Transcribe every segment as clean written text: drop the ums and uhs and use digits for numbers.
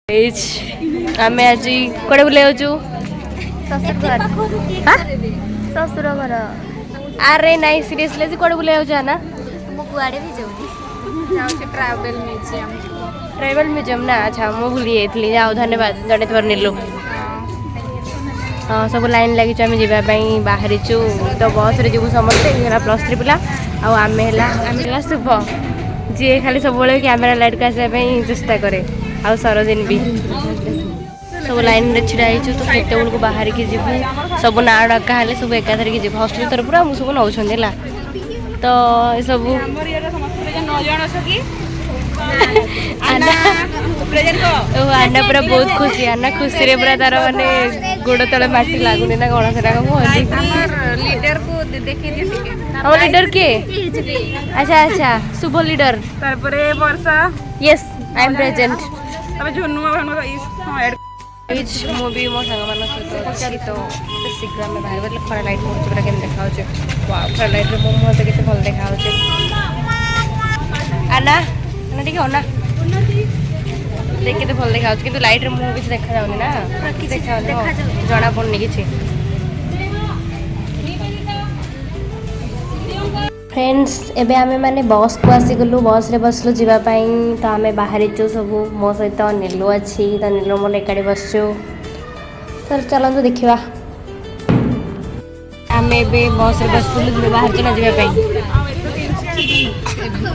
आम आज कड़े बुले ससुर घर अरे नाई सीरियसली कड़े बुले ना कुआड़े भी जाऊँ ट्राइबल म्यूजियम ना अच्छा मुझे भूली जाइए जाओ धन्यवाद जड़े नीलू हाँ सब लाइन लगी आम जावाई बाहरी तो बस रे जीव समस्ते +3 पिला आम शुभ जी खाली सब कैमेरा लाइट को आसवाई चेष्टा करे आ सरोजिन भी सब लाइन रे छिड़ा तो केते बेलू बाहर की जीवु सब ना डका हेले सब एकाधर की जीव हॉस्टल तरफ हम सब नौ तो ये सब आना पूरा बहुत खुशी आना खुशी रे पूरा तार माने गोड़ तले माटी लागुनी ना कौन से लीडर को देखी हम लीडर के अच्छा अच्छा शुभ leader Varsha yes I am present Jhunnu मुझे मो सांग मान सहित अच्छी तो शीघ्र आम बाहर गले खरा लाइट पड़े पूरा केम देखा खरा लाइट मो मुह तो केते भल देखा आना आना ठीक ना देख के भल देखा कि लाइट रे मुह किसी देखा जाऊनी ना देखा जना पड़नी किसी फ्रेंड्स एबे आमे माने बस को आसीगलु बस रे बसलु जीवापाई तो आमे बाहरी चु सब मो सहित नीलू अच्छी तो नीलू मोर एकाड़ी बसचु तो चलतु देखा आम ए बस रे बसलु बाहर चुना जीवापाई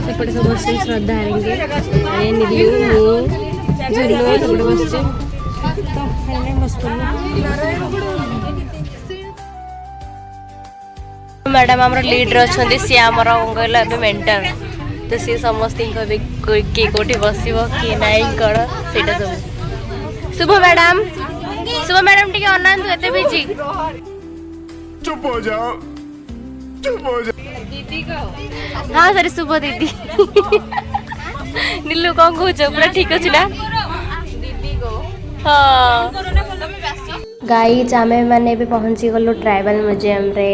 सेपटे सब बस श्रद्धा हारेंगे नीलू झुल्लू सेपटे बस मैडम आम लीडर अच्छा सी आमर कहला मेंटर तो सी समस्त किए कौटी बस किए ना कौन से सब शुभ मैडम टी अना एत बिजी चुप हो जाओ हाँ सर शुभ दीदी नीलू कौन कह पूरा ठीक अच्छे ना हाँ गाइज आम मैंने भी पहुँची गलु ट्राइबल म्यूजियम रे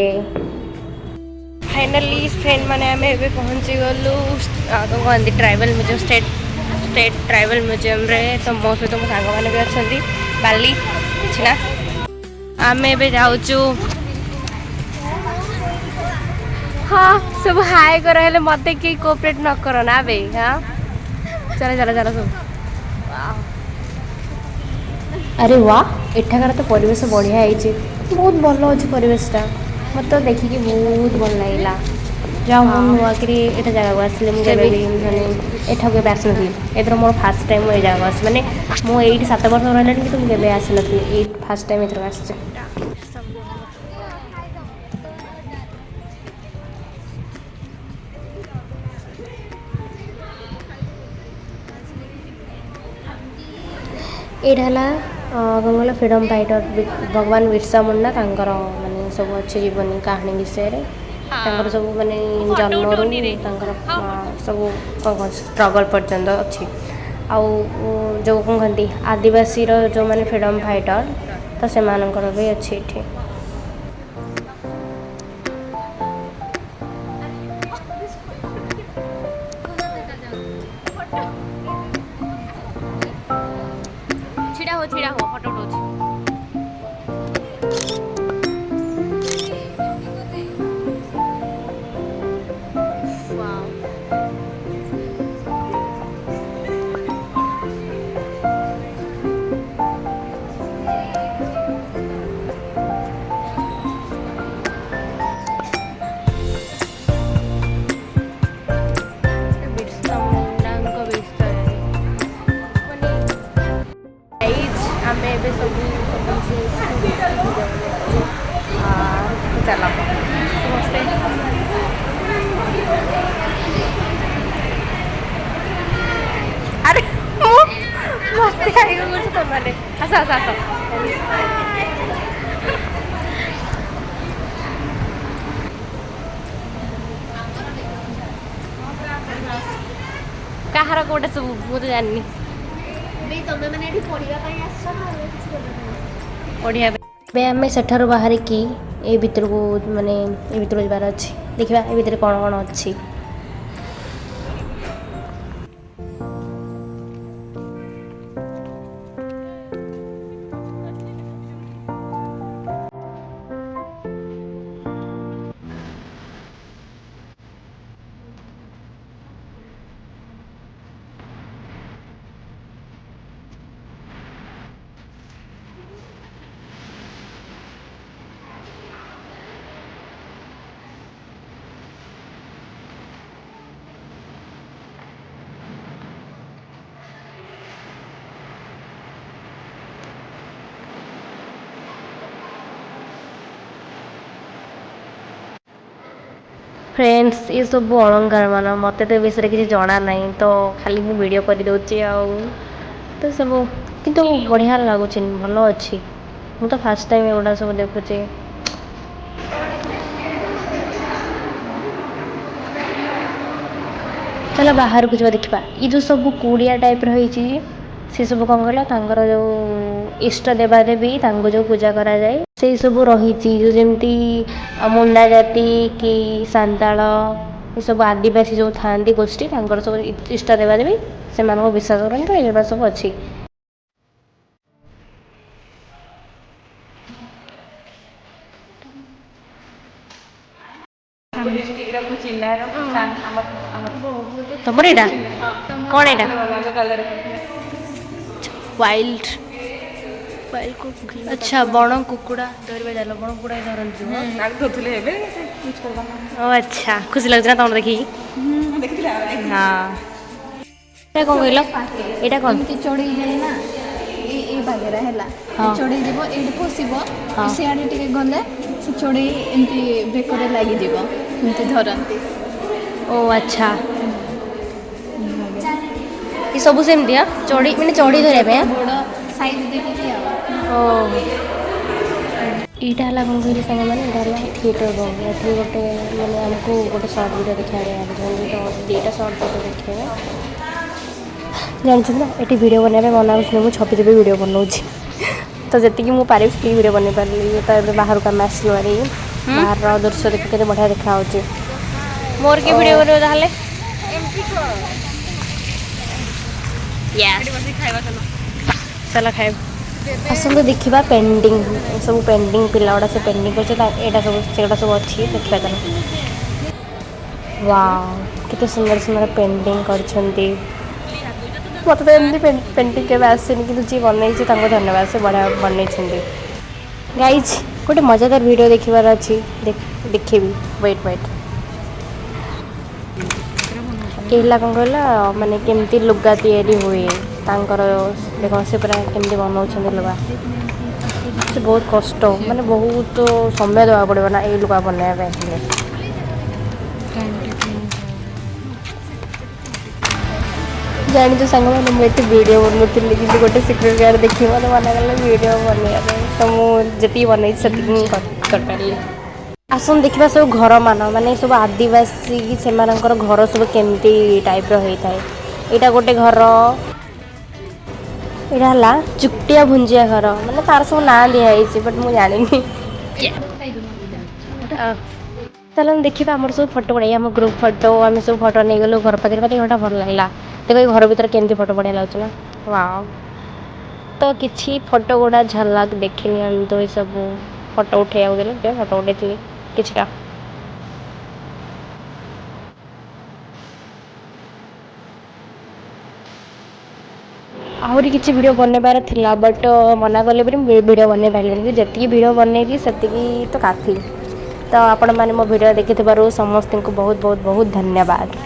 फाइनाली फ्रेंड मैंने आम ए पहुँची गलु कौन कहते tribal museum state tribal museum रे तो मो सहित मो सांग मैंने भी अच्छा बाली ना आम ए जाऊँ हाँ सब हाय कर मत कई कोऑपरेट न कर ना बे हाँ चलो चलो चलो सब अरे वाह एठाकार तो परिवेश बढ़िया है बहुत भल अच्छे परिवेशटा मत तो देखिकी बहुत भल लगे जहाँ मुझे नुआकरी एटा जगह आसली मुझे एठा के आसनी एथर मोर फास्ट टाइम ये जगह आस मैंने मुझे 7 वर्ष रहा कि मुझे आसी नी फास्ट टाइम एथर आस यहाँ कौन कहला फ्रीडम फाइटर भगवान बिरसा मुंडा माने सब अच्छे जीवनी कहानी विषय सब माने जन्म सब कौन स्ट्रगल पर्यंत अच्छी आउ जो कौन कहती आदिवासी जो माने फ्रीडम फाइटर तो से भी अच्छी ये छिड़ा हो फोटो उठाऊँ चला समस्ते अरे मस्ती तुमने आस आस आस कहार कौटे सब मुझे जानी पढ़िया आम सेठार बाहर की ए भीतर को माने ए भीतर जबार अच्छी देखा ए भीतर कौन कौन अच्छी फ्रेंड्स ये सब अलंकार मान मत तो विषय किसी जना ना तो खाली मुझे वीडियो कर दूची तो सब किंतु बढ़िया लगुच भल अच्छी मुझे तो फास्ट टाइम एगुड़ा सब देखुचे चलो बाहर को जा देखा ये जो सब कूड़िया टाइप रही से सब कौन कहला जो इष्ट देवादेवी जो पूजा करा जाए से सब रही जो जमती मुंडा जाति कि सांताल ये सब आदिवासी जो था गोष्ठी सब इष्ट देवादेवी से विश्वास करते ये सब अच्छी तुम कौन यहाँ वाइल्ड अच्छा बण कुकुड़ा धरवे जाल बण कुकुड़ा धरती अच्छा खुशी लगुच ना तुम देखी हाँ कौन कहल यहाँ कौन चढ़ी जाए ना ये भागेरा है चढ़ी जीव ये पशिब सियाड़े टे गले से चढ़ी एमती बेकर लगिज एमती धरती ओ अच्छा ये सब सेमती चढ़ी मैंने चढ़ी धरवा बड़ साइज देखिए ओ यहाँ है कौन कहली साग मैंने यहाँ थिएटर रूम ये गोटे मैंने आमको गोटे सर्ट वीडियो देखा तो दुईटा सर्ट वीडियो देखा जानते ना ये वीडियो बनवाई मना मुझे छपी भी वीडियो बनाऊँ तो जी मुझे पारि वीडियो बन पारि तो ये बाहर को आम आसलु बाहर दृश्य देखिए केते बढ़िया देखा मोर के वीडियो बन ताले चलो खाए आसत देखा पेंटिंग सब पेंटिंग पिला गुड़ा से पेंटिंग कर सब अच्छी देखा चलो वाह कितने सुंदर सुंदर पेंटिंग कर मत तो एमती पेंटिंग के आसेनि कि जी बनई धन्यवाद से बढ़िया बनई गाइज गोटे मजादार वीडियो देखार अच्छी देखी वेट वेट कहला कौन कहला माने केमती लुगा तैयारी हुए देख से पूरा केमती बनाऊँ लुगा से बहुत कष्ट माने बहुत समय देवा पड़ो ना ये लुगा बनवाई जानी तो सांग मैंने मुझे वीडियो बनूली कि गोटे सिक्रेट गार्ड देखी मत मना कले वीडियो बनवाई तो मुझे बनई से कर पारि आसन देखा सब घर मान माने सब आदिवासी से घर सब केमती टाइप होता है यहाँ गोटे घर यहाँ है चुकटिया भुंजिया घर माने तार सब ना दिखाई बट मुझे जानी चलो देखा आम सब फोटो बढ़िया आम ग्रुप फोटो आम सब फोटो नहीं गलु घर पाखे पाखे घरटा भल लगा देखो ये घर भर केमती फोटो बढ़िया लगुच ना वाह तो किसी फोटो गुड़ा झलक देखनी तो ये सब फोटो उठे देते फोटो उठे किछटा आहरी किसी वीडियो बनवार थिला बट मना कले वीडियो बन पारे जी वीडियो बनई से तो काफी तो आपण मैंने मो वीडियो देखि समस्त को बहुत बहुत बहुत धन्यवाद।